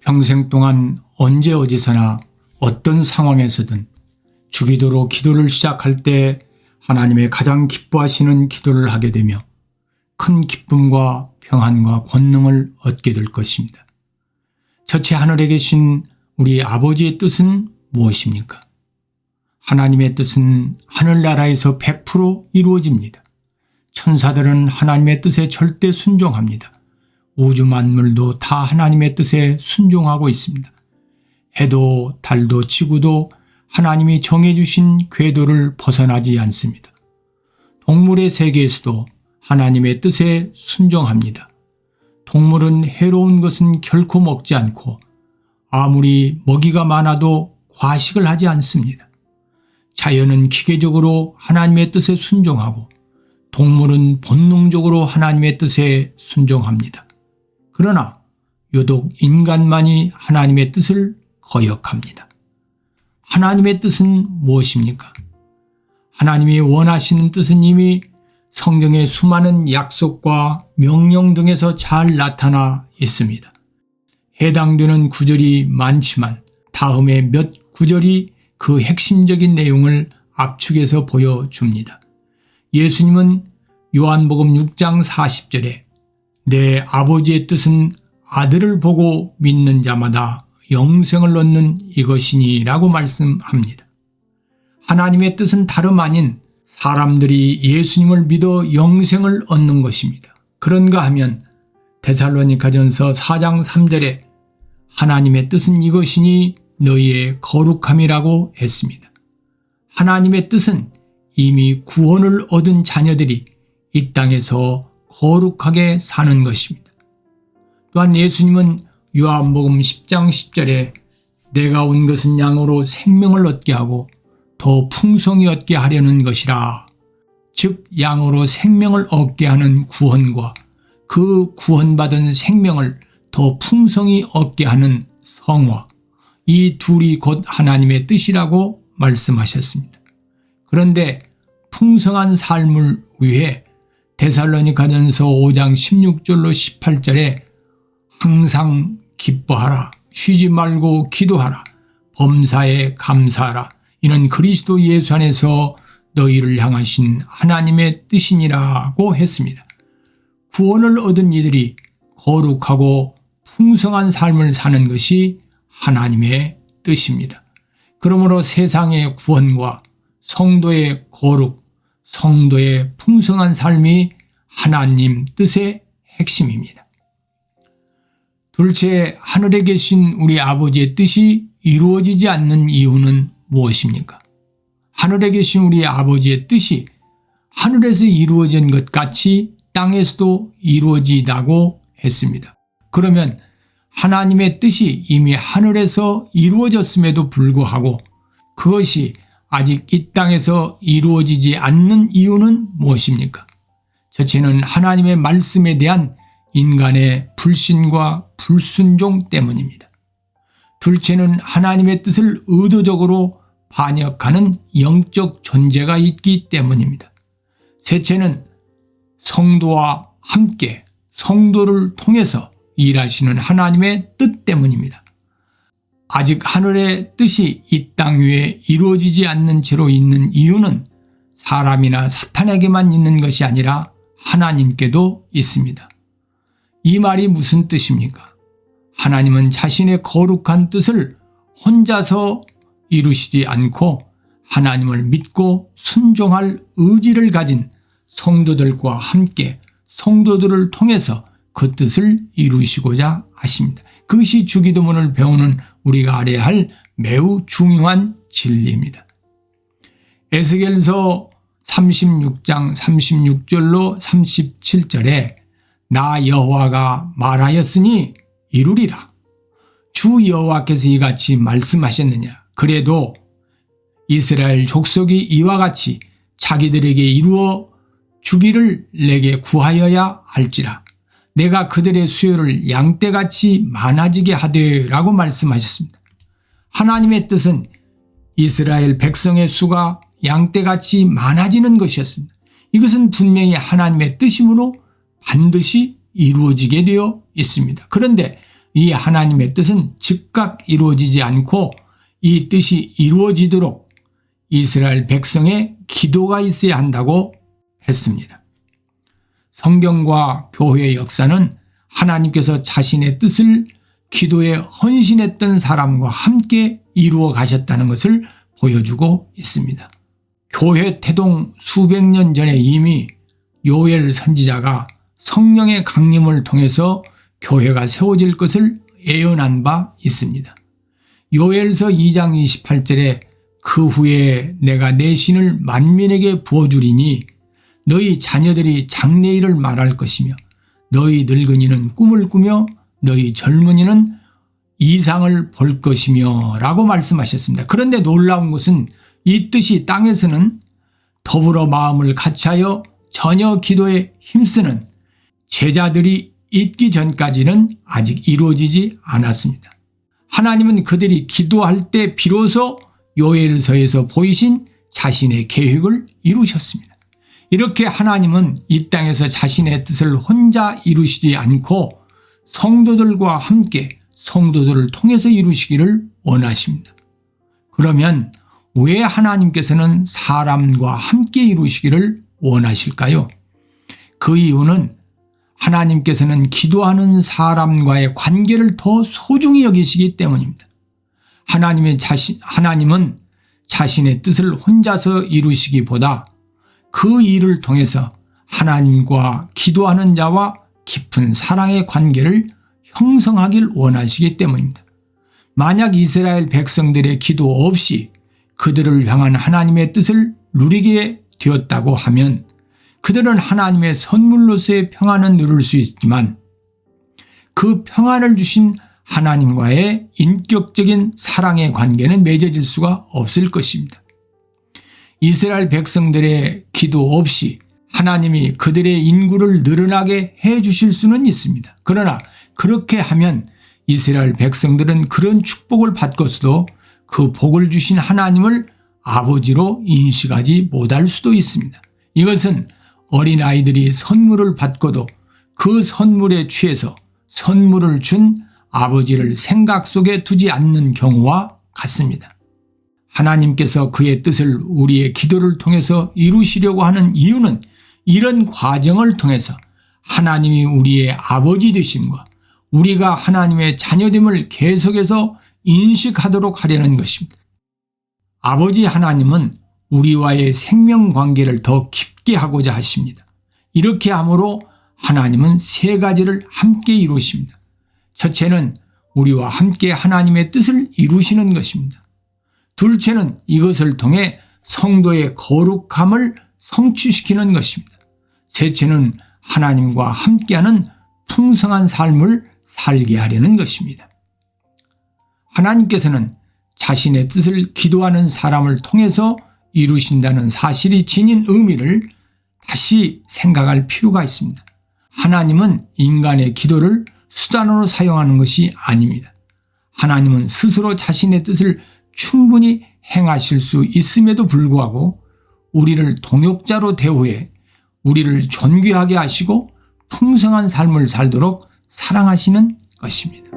평생 동안 언제 어디서나 어떤 상황에서든 주기도로 기도를 시작할 때 하나님의 가장 기뻐하시는 기도를 하게 되며 큰 기쁨과 평안과 권능을 얻게 될 것입니다. 첫째, 하늘에 계신 우리 아버지의 뜻은 무엇입니까? 하나님의 뜻은 하늘나라에서 100% 이루어집니다. 천사들은 하나님의 뜻에 절대 순종합니다. 우주 만물도 다 하나님의 뜻에 순종하고 있습니다. 해도 달도 지구도 하나님이 정해주신 궤도를 벗어나지 않습니다. 동물의 세계에서도 하나님의 뜻에 순종합니다. 동물은 해로운 것은 결코 먹지 않고 아무리 먹이가 많아도 과식을 하지 않습니다. 자연은 기계적으로 하나님의 뜻에 순종하고 동물은 본능적으로 하나님의 뜻에 순종합니다. 그러나 유독 인간만이 하나님의 뜻을 거역합니다. 하나님의 뜻은 무엇입니까? 하나님이 원하시는 뜻은 이미 성경의 수많은 약속과 명령 등에서 잘 나타나 있습니다. 해당되는 구절이 많지만 다음에 몇 구절이 그 핵심적인 내용을 압축해서 보여줍니다. 예수님은 요한복음 6장 40절에 내 아버지의 뜻은 아들을 보고 믿는 자마다 영생을 얻는 이것이니 라고 말씀합니다. 하나님의 뜻은 다름 아닌 사람들이 예수님을 믿어 영생을 얻는 것입니다. 그런가 하면 데살로니가전서 4장 3절에 하나님의 뜻은 이것이니 너희의 거룩함이라고 했습니다. 하나님의 뜻은 이미 구원을 얻은 자녀들이 이 땅에서 거룩하게 사는 것입니다. 또한 예수님은 요한복음 10장 10절에 내가 온 것은 양으로 생명을 얻게 하고 더 풍성히 얻게 하려는 것이라. 즉 양으로 생명을 얻게 하는 구원과 그 구원받은 생명을 더 풍성히 얻게 하는 성화, 이 둘이 곧 하나님의 뜻이라고 말씀하셨습니다. 그런데 풍성한 삶을 위해 데살로니가전서 5장 16절로 18절에 항상 기뻐하라, 쉬지 말고 기도하라, 범사에 감사하라, 이는 그리스도 예수 안에서 너희를 향하신 하나님의 뜻이니라고 했습니다. 구원을 얻은 이들이 거룩하고 풍성한 삶을 사는 것이 하나님의 뜻입니다. 그러므로 세상의 구원과 성도의 거룩, 성도의 풍성한 삶이 하나님 뜻의 핵심입니다. 둘째, 하늘에 계신 우리 아버지의 뜻이 이루어지지 않는 이유는 무엇입니까? 하늘에 계신 우리 아버지의 뜻이 하늘에서 이루어진 것 같이 땅에서도 이루어지다고 했습니다. 그러면 하나님의 뜻이 이미 하늘에서 이루어졌음에도 불구하고 그것이 아직 이 땅에서 이루어지지 않는 이유는 무엇입니까? 첫째는 하나님의 말씀에 대한 인간의 불신과 불순종 때문입니다. 둘째는 하나님의 뜻을 의도적으로 반역하는 영적 존재가 있기 때문입니다. 셋째는 성도와 함께 성도를 통해서 일하시는 하나님의 뜻 때문입니다. 아직 하늘의 뜻이 이 땅 위에 이루어지지 않는 채로 있는 이유는 사람이나 사탄에게만 있는 것이 아니라 하나님께도 있습니다. 이 말이 무슨 뜻입니까? 하나님은 자신의 거룩한 뜻을 혼자서 이루시지 않고 하나님을 믿고 순종할 의지를 가진 성도들과 함께 성도들을 통해서 그 뜻을 이루시고자 하십니다. 그것이 주기도문을 배우는 우리가 알아야 할 매우 중요한 진리입니다. 에스겔서 36장 36절로 37절에 나 여호와가 말하였으니 이루리라. 주 여호와께서 이같이 말씀하셨느냐. 그래도 이스라엘 족속이 이와 같이 자기들에게 이루어 주기를 내게 구하여야 할지라. 내가 그들의 수요를 양떼같이 많아지게 하되 라고 말씀하셨습니다. 하나님의 뜻은 이스라엘 백성의 수가 양떼같이 많아지는 것이었습니다. 이것은 분명히 하나님의 뜻이므로 반드시 이루어지게 되어 있습니다. 그런데 이 하나님의 뜻은 즉각 이루어지지 않고 이 뜻이 이루어지도록 이스라엘 백성의 기도가 있어야 한다고 했습니다. 성경과 교회의 역사는 하나님께서 자신의 뜻을 기도에 헌신했던 사람과 함께 이루어 가셨다는 것을 보여주고 있습니다. 교회 태동 수백 년 전에 이미 요엘 선지자가 성령의 강림을 통해서 교회가 세워질 것을 예언한 바 있습니다. 요엘서 2장 28절에 그 후에 내가 내 신을 만민에게 부어주리니 너희 자녀들이 장래일을 말할 것이며 너희 늙은이는 꿈을 꾸며 너희 젊은이는 이상을 볼 것이며 라고 말씀하셨습니다. 그런데 놀라운 것은 이 뜻이 땅에서는 더불어 마음을 같이하여 전혀 기도에 힘쓰는 제자들이 있기 전까지는 아직 이루어지지 않았습니다. 하나님은 그들이 기도할 때 비로소 요엘서에서 보이신 자신의 계획을 이루셨습니다. 이렇게 하나님은 이 땅에서 자신의 뜻을 혼자 이루시지 않고 성도들과 함께 성도들을 통해서 이루시기를 원하십니다. 그러면 왜 하나님께서는 사람과 함께 이루시기를 원하실까요? 그 이유는 하나님께서는 기도하는 사람과의 관계를 더 소중히 여기시기 때문입니다. 하나님은 자신의 뜻을 혼자서 이루시기보다 그 일을 통해서 하나님과 기도하는 자와 깊은 사랑의 관계를 형성하길 원하시기 때문입니다. 만약 이스라엘 백성들의 기도 없이 그들을 향한 하나님의 뜻을 누리게 되었다고 하면 그들은 하나님의 선물로서의 평안은 누릴 수 있지만 그 평안을 주신 하나님과의 인격적인 사랑의 관계는 맺어질 수가 없을 것입니다. 이스라엘 백성들의 기도 없이 하나님이 그들의 인구를 늘어나게 해 주실 수는 있습니다. 그러나 그렇게 하면 이스라엘 백성들은 그런 축복을 받고서도 그 복을 주신 하나님을 아버지로 인식하지 못할 수도 있습니다. 이것은 어린아이들이 선물을 받고도 그 선물에 취해서 선물을 준 아버지를 생각 속에 두지 않는 경우와 같습니다. 하나님께서 그의 뜻을 우리의 기도를 통해서 이루시려고 하는 이유는 이런 과정을 통해서 하나님이 우리의 아버지 되심과 우리가 하나님의 자녀됨을 계속해서 인식하도록 하려는 것입니다. 아버지 하나님은 우리와의 생명관계를 더 깊게 하고자 하십니다. 이렇게 함으로 하나님은 세 가지를 함께 이루십니다. 첫째는 우리와 함께 하나님의 뜻을 이루시는 것입니다. 둘째는 이것을 통해 성도의 거룩함을 성취시키는 것입니다. 셋째는 하나님과 함께하는 풍성한 삶을 살게 하려는 것입니다. 하나님께서는 자신의 뜻을 기도하는 사람을 통해서 이루신다는 사실이 지닌 의미를 다시 생각할 필요가 있습니다. 하나님은 인간의 기도를 수단으로 사용하는 것이 아닙니다. 하나님은 스스로 자신의 뜻을 충분히 행하실 수 있음에도 불구하고 우리를 동역자로 대우해 우리를 존귀하게 하시고 풍성한 삶을 살도록 사랑하시는 것입니다.